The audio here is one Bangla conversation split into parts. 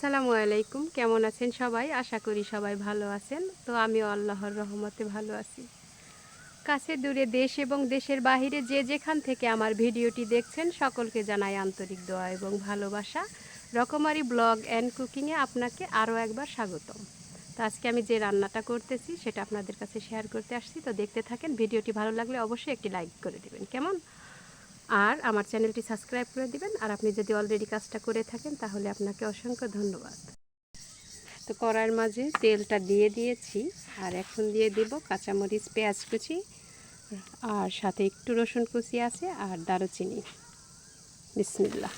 আসসালামু আলাইকুম। কেমন আছেন সবাই? আশা করি সবাই ভালো আছেন। তো আমিও আল্লাহর রহমতে ভালো আছি। কাছে দূরে দেশ এবং দেশের বাহিরে যে যেখান থেকে আমার ভিডিওটি দেখছেন সকলকে জানাই আন্তরিক দোয়া এবং ভালোবাসা। রকমারি ব্লগ অ্যান্ড কুকিংয়ে আপনাকে আরও একবার স্বাগতম। তো আজকে আমি যে রান্নাটা করতেছি সেটা আপনাদের কাছে শেয়ার করতে আসছি। তো দেখতে থাকেন। ভিডিওটি ভালো লাগলে অবশ্যই একটি লাইক করে দেবেন। কেমন? আর আমার চ্যানেলটি সাবস্ক্রাইব করে দিবেন। আর আপনি যদি অলরেডি কাজটা করে থাকেন তাহলে আপনাকে অসংখ্য ধন্যবাদ। তো কড়াইয়ের মাঝে তেলটা দিয়ে দিয়েছি, আর এখন দিয়ে দেব কাঁচামরিচ, পেঁয়াজ কুচি, আর সাথে একটু রসুন কুচি আছে, আর দারুচিনি। বিসমিল্লাহ।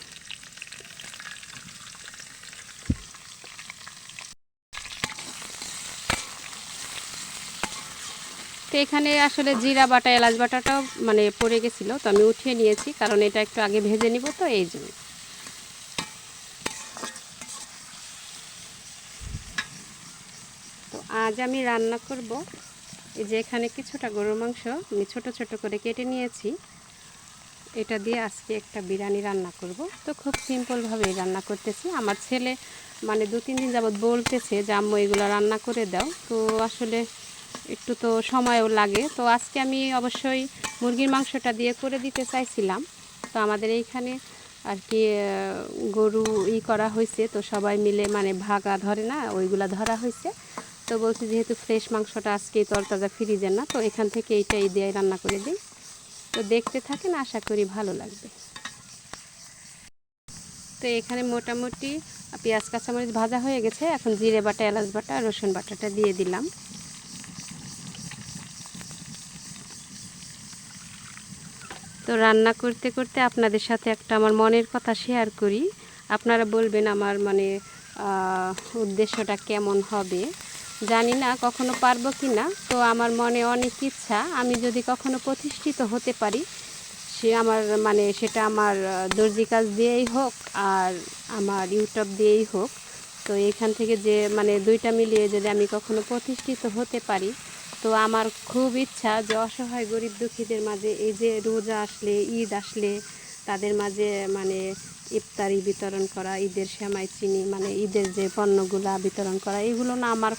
তো এখানে আসলে জিরা বাটা, এলাচ বাটাটাও মানে পড়ে গেছিলো, তো আমি উঠিয়ে নিয়েছি, কারণ এটা একটু আগে ভেজে নিব, তো এই জন্য। তো আজ আমি রান্না করব, এই যে এখানে কিছুটা গরুর মাংস আমি ছোট ছোট করে কেটে নিয়েছি, এটা দিয়ে আজকে একটা বিরিয়ানি রান্না করব। তো খুব সিম্পলভাবেই রান্না করতেছি। আমার ছেলে মানে 2-3 দিন যাবৎ বলতেছে যে আম্মু এগুলো রান্না করে দাও, তো আসলে একটু তো সময়ও লাগে। তো আজকে আমি অবশ্যই মুরগির মাংসটা দিয়ে করে দিতে চাইছিলাম। তো আমাদের এইখানে আর কি গরু করা হয়েছে, তো সবাই মিলে মানে ভাগা ধরে না, ওইগুলা ধরা হয়েছে। তো বলছি যেহেতু ফ্রেশ মাংসটা আজকেই তরতাজা ফ্রিজের না, তো এখান থেকে এইটাই দিয়ে রান্না করে দিই। তো দেখতে থাকেন, আশা করি ভালো লাগবে। তো এখানে মোটামুটি পেঁয়াজ কাঁচামরিচ ভাজা হয়ে গেছে। এখন জিরে বাটা, এলাচ বাটা, রসুন বাটাটা দিয়ে দিলাম। তো রান্না করতে করতে আপনাদের সাথে একটা আমার মনের কথা শেয়ার করি। আপনারা বলবেন আমার মানে উদ্দেশ্যটা কেমন হবে, জানি না কখনো পারবো কি না। তো আমার মনে অনেক ইচ্ছা, আমি যদি কখনো প্রতিষ্ঠিত হতে পারি, সে আমার মানে সেটা আমার দর্জি কাজ দিয়েই হোক আর আমার ইউটিউব দিয়েই হোক। তো এখান থেকে যে মানে দুইটা মিলিয়ে যদি আমি কখনো প্রতিষ্ঠিত হতে পারি, তো আমার খুব ইচ্ছা যে অসহায় গরিব দুঃখীদের মাঝে এই যে রোজা আসলে, ঈদ আসলে তাদের মাঝে মানে ইফতারি বিতরণ করা, ঈদের সেমাই চিনি মানে ঈদের যে পণ্যগুলা বিতরণ করা, এগুলো না আমার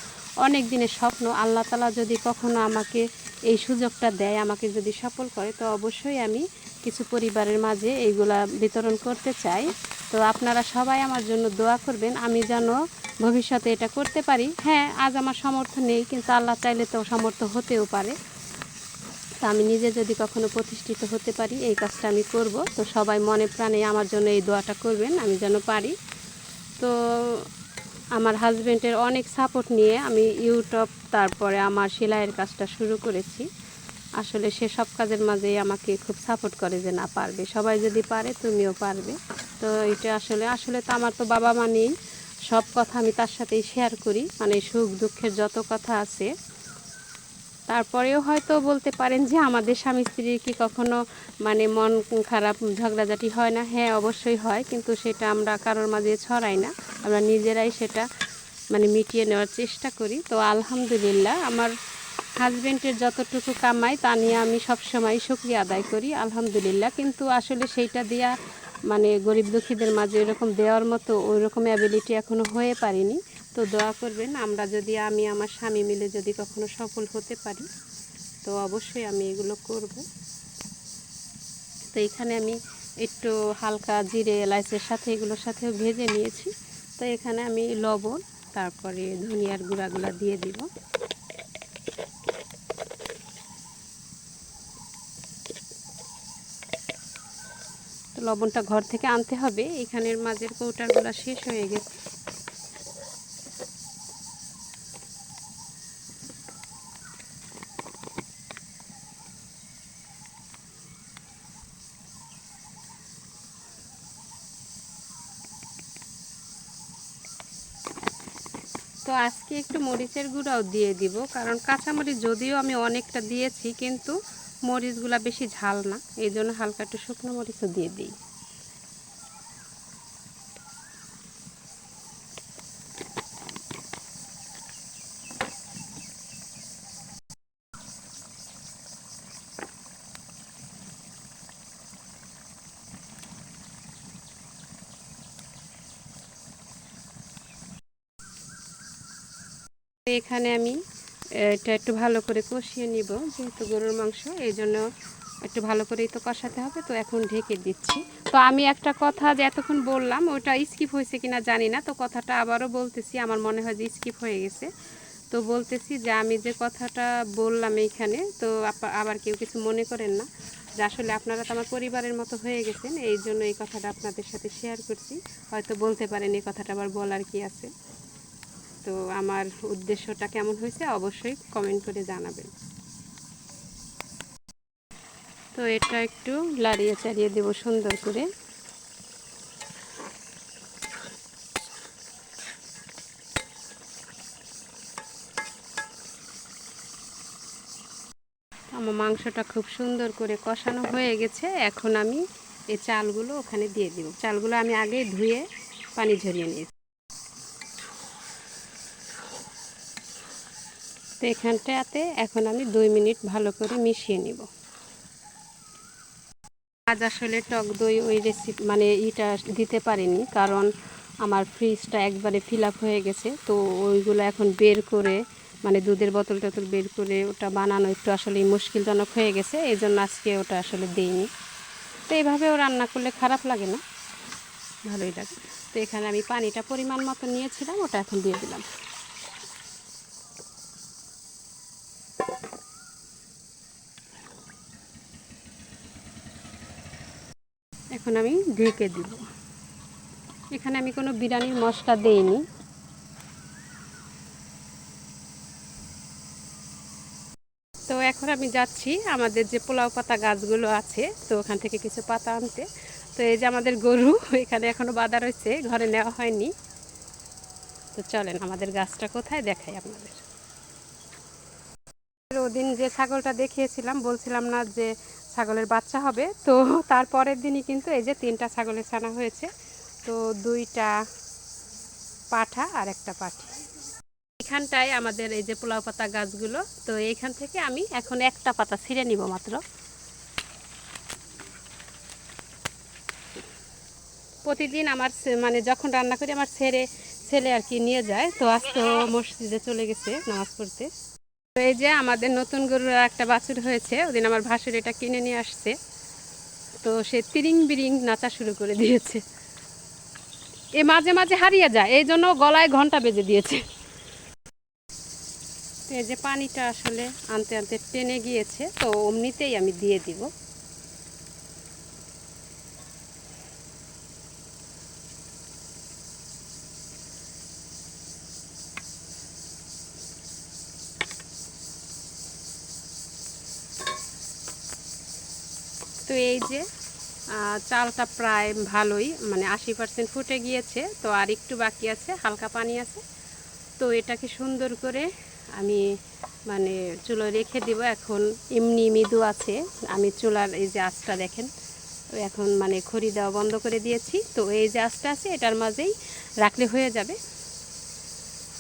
অনেক দিনের স্বপ্ন। আল্লাহ তাআলা যদি কখনো আমাকে এই সুযোগটা দেয়, আমাকে যদি সফল করে, তো অবশ্যই আমি কিছু পরিবারের মাঝে এইগুলা বিতরণ করতে চাই। তো আপনারা সবাই আমার জন্য দোয়া করবেন, আমি যেন ভবিষ্যতে এটা করতে পারি। হ্যাঁ, আজ আমার সামর্থ্য নেই, কিন্তু আল্লাহ চাইলে তো সামর্থ্য হতেও পারে। তো আমি নিজে যদি কখনো প্রতিষ্ঠিত হতে পারি, এই কাজটা আমি করব। তো সবাই মনে প্রাণে আমার জন্য এই দোয়াটা করবেন, আমি যেন পারি। তো আমার হাজব্যান্ডের অনেক সাপোর্ট নিয়ে আমি ইউটিউব, তারপরে আমার সেলাইয়ের কাজটা শুরু করেছি। আসলে সে সব কাজের মাঝেই আমাকে খুব সাপোর্ট করে যে না, পারবে, সবাই যদি পারে তুমিও পারবে। তো এটা আসলে আসলে তো আমার তো বাবা মা নেই, সব কথা আমি তার সাথেই শেয়ার করি, মানে সুখ দুঃখের যত কথা আছে। তারপরেও হয়তো বলতে পারেন যে আমাদের স্বামী স্ত্রীর কি কখনো মানে মন খারাপ, ঝগড়াঝাটি হয় না? হ্যাঁ, অবশ্যই হয়, কিন্তু সেটা আমরা কারোর মাঝে ছড়াই না, আমরা নিজেরাই সেটা মানে মিটিয়ে নেওয়ার চেষ্টা করি। তো আলহামদুলিল্লাহ, আমার হাজব্যান্ডের যতটুকু কামাই তা নিয়ে আমি সবসময় শুকরিয়া আদায় করি, আলহামদুলিল্লাহ। কিন্তু আসলে সেইটা দিয়া মানে গরিব দুঃখীদের মাঝে এরকম দেওয়ার মতো ওই রকম অ্যাবিলিটি এখনও হয়ে পারিনি। তো দোয়া করবেন, আমরা যদি আমি আমার স্বামী মিলে যদি কখনো সফল হতে পারি, তো অবশ্যই আমি এগুলো করব। তো এখানে আমি একটু হালকা জিরে এলাচের সাথে এগুলোর সাথেও ভেজে নিয়েছি। তো এখানে আমি লবণ, তারপরে ধনিয়ার গুঁড়াগুলো দিয়ে দিব। তো লবণটা ঘর থেকে আনতে হবে, এখানের মাঝের কৌটাগুলো শেষ হয়ে গেছে। তো আজকে একটু মরিচের গুঁড়াও দিয়ে দিব, কারণ কাঁচামরিচ যদিও আমি অনেকটা দিয়েছি, কিন্তু মরিচগুলো বেশি ঝাল না, এই জন্য হালকা একটু শুকনো মরিচও দিয়ে দিই। এখানে আমি এটা একটু ভালো করে কষিয়ে নিব, যেহেতু গরুর মাংস এই জন্য একটু ভালো করেই তো কষাতে হবে। তো এখন ঢেকে দিচ্ছি। তো আমি একটা কথা যে এতক্ষণ বললাম ওটা স্কিপ হয়েছে কিনা জানি না, তো কথাটা আবারও বলতেছি, আমার মনে হয় যে স্কিপ হয়ে গেছে। তো বলতেছি যে আমি যে কথাটা বললাম এইখানে, তো আবার কেউ কিছু মনে করেন না, যে আসলে আপনারা তো আমার পরিবারের মতো হয়ে গেছেন, এই জন্য এই কথাটা আপনাদের সাথে শেয়ার করছি। হয়তো বলতে পারেন এই কথাটা আবার বলার কি আছে। তো আমার উদ্দেশ্যটা কেমন হয়েছে অবশ্যই কমেন্ট করে জানাবেন। তো এটা একটু লাড়িয়ে চাড়িয়ে দেব সুন্দর করে। আমার মাংসটা খুব সুন্দর করে কষানো হয়ে গেছে। এখন আমি এই চালগুলো ওখানে দিয়ে দিব। চালগুলো আমি আগে ধুয়ে পানি ঝরিয়ে নিয়েছি। তো এখানটাতে এখন আমি 2 মিনিট ভালো করে মিশিয়ে নিব। আজ আসলে টক দই ওই রেসিপি মানে ইটা দিতে পারিনি, কারণ আমার ফ্রিজটা একবারে ফিল আপ হয়ে গেছে। তো ওইগুলো এখন বের করে মানে দুধের বোতল টোতল বের করে ওটা বানানো একটু আসলে মুশকিলজনক হয়ে গেছে, এই জন্য আজকে ওটা আসলে দেইনি। তো এইভাবেও রান্না করলে খারাপ লাগে না, ভালোই লাগে। তো এখানে আমি পানিটা পরিমাণ মতো নিয়েছিলাম, ওটা এখন দিয়ে দিলাম। এখন আমি ঢেকে দিব। এখানে আমি কোনো বিরিয়ানির মশলা দেইনি। তো এখন আমি যাচ্ছি আমাদের যে পোলাও পাতা গাছগুলো আছে, তো ওখান থেকে কিছু পাতা আনতে। তো এই যে আমাদের গরু এখানে এখনো বাঁধা রয়েছে, ঘরে নেওয়া হয়নি। তো চলেন আমাদের গাছটা কোথায় দেখাই আপনাদের। ওদিন যে ছাগলটা দেখিয়েছিলাম, বলছিলাম না যে ছাগলের বাচ্চা হবে, তো তারপরের দিনই কিন্তু এই যে 3টা ছাগলের ছানা হয়েছে। তো 2টা পাঠা আর একটা পাঠি। এখানটায় আমাদের এই যে পোলাও পাতা গাছগুলো, তো এইখান থেকে আমি এখন একটা পাতা ছিঁড়ে নিব মাত্র। প্রতিদিন আমার মানে যখন রান্না করি আমার ছেলে আর কি নিয়ে যায়। তো আজ তো মসজিদে চলে গেছে নামাজ পড়তে। তো এই যে আমাদের নতুন গরুর একটা বাছুর হয়েছে, ওদিন আমার ভাসুর এটা কিনে নিয়ে আসছে। তো সে তিরিং বিরিং নাচা শুরু করে দিয়েছে। এ মাঝে মাঝে হারিয়ে যায়, এই জন্য গলায় ঘন্টা বেজে দিয়েছে। এই যে পানিটা আসলে আনতে আনতে টেনে গিয়েছে, তো অমনিতেই আমি দিয়ে দিব। তো এই যে চালটা প্রায় ভালোই মানে 80% ফুটে গিয়েছে, তো আর একটু বাকি আছে, হালকা পানি আছে। তো এটাকে সুন্দর করে আমি মানে চুলো রেখে দিব। এখন এমনি মৃদু আছে, আমি চুলার এই যে আঁচটা দেখেন, এখন মানে খড়ি দেওয়া বন্ধ করে দিয়েছি। তো এই যে আঁচটা আছে এটার মাঝেই রাখলে হয়ে যাবে।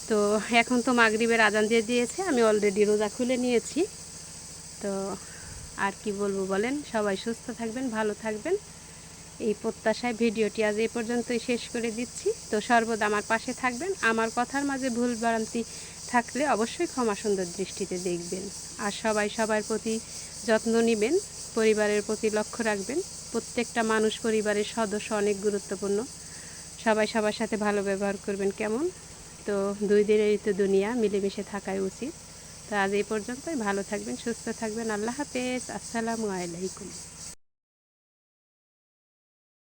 তো এখন তো মাগরিবের আজান দিয়ে দিয়েছে, আমি অলরেডি রোজা খুলে নিয়েছি। তো আর কি বলবো বলেন, সবাই সুস্থ থাকবেন, ভালো থাকবেন, এই প্রত্যাশায় ভিডিওটি আজ এই পর্যন্তই শেষ করে দিচ্ছি। তো সর্বদা আমার পাশে থাকবেন, আমার কথার মাঝে ভুল ভ্রান্তি থাকলে অবশ্যই ক্ষমা সুন্দর দৃষ্টিতে দেখবেন। আর সবাই সবার প্রতি যত্ন নেবেন, পরিবারের প্রতি লক্ষ্য রাখবেন। প্রত্যেকটা মানুষ পরিবারের সদস্য অনেক গুরুত্বপূর্ণ। সবাই সবার সাথে ভালো ব্যবহার করবেন। কেমন তো 2 দিনেরই তো দুনিয়া, মিলেমিশে থাকাই উচিত। তো আজ এই পর্যন্তই, ভালো থাকবেন, সুস্থ থাকবেন। আল্লাহ হাফেজ, আসসালামু আলাইকুম।